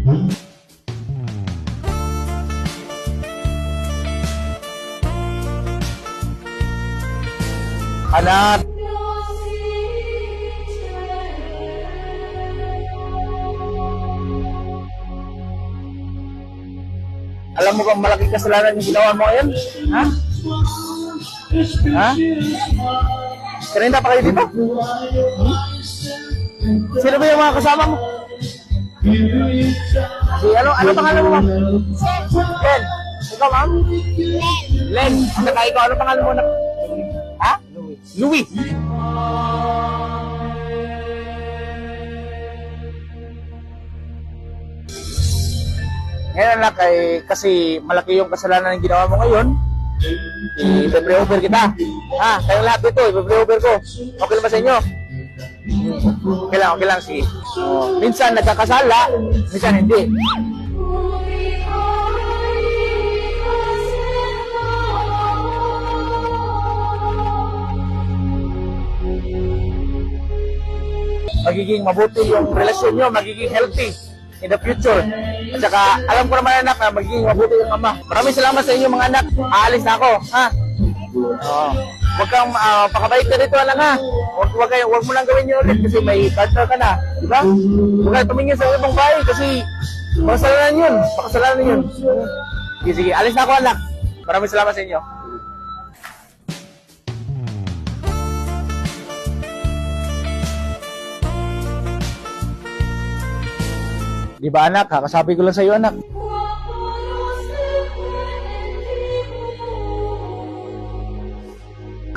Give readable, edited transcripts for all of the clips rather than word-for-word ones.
Anak! Alam mo bang malaking kasalanan yung ginawa mo ngayon? Ha? Ha? Kanina pa kayo dito? Sino ba yung mga kasama mo? Si ano pangalan mo, ma'am? Len. Ikaw, ma'am? Len. Saka ikaw, ano pangalan mo? Ha? Louis. Ngayon anak, kasi malaki yung kasalanan ng ginawa mo ngayon, i-pre-over kita. Ha? Kayong lahat dito, i-pre-over ko. Okay ba sa inyo? Okay lang, sige. Minsan nagkakasala, minsan hindi. Magiging mabuti yung relasyon nyo, magiging healthy in the future. At saka, alam ko naman anak na magiging mabuti yung ama. Maraming salamat sa inyo mga anak. Aalis na ako, ha? Huwag kang pakabait ka dito anak, ha? Huwag mo lang gawin yun ulit kasi may partner ka na. Diba? Huwag ka tumingin sa ibang bahay kasi makasalanan yun. Makasalanan yun. Sige, alis na ako anak. Maraming salamat sa inyo. Di ba anak? Kakasabi ko lang sa iyo anak.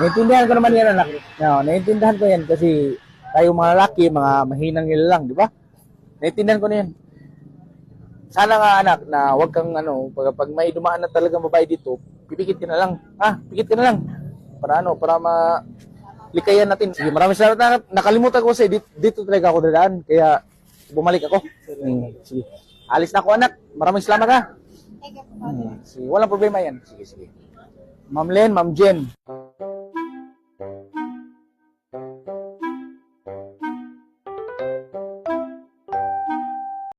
Naiintindihan ko naman yan anak. No, naiintindihan ko yan kasi tayo mga lalaki, mga mahinang nila lang, di ba? Naiintindihan ko na yan. Sana nga anak na wag kang pag may dumaan na talagang babae dito, pipikit ka na lang. Ha? Pikit ka na lang. Para para likayan natin. Sige, maraming salamat anak. Nakalimutan ko kasi dito talaga ako dadaan. Kaya bumalik ako. Sige. Alis na ako anak. Maraming salamat ha. Sige, walang problema yan. Sige. Ma'am Len, Ma'am Jen.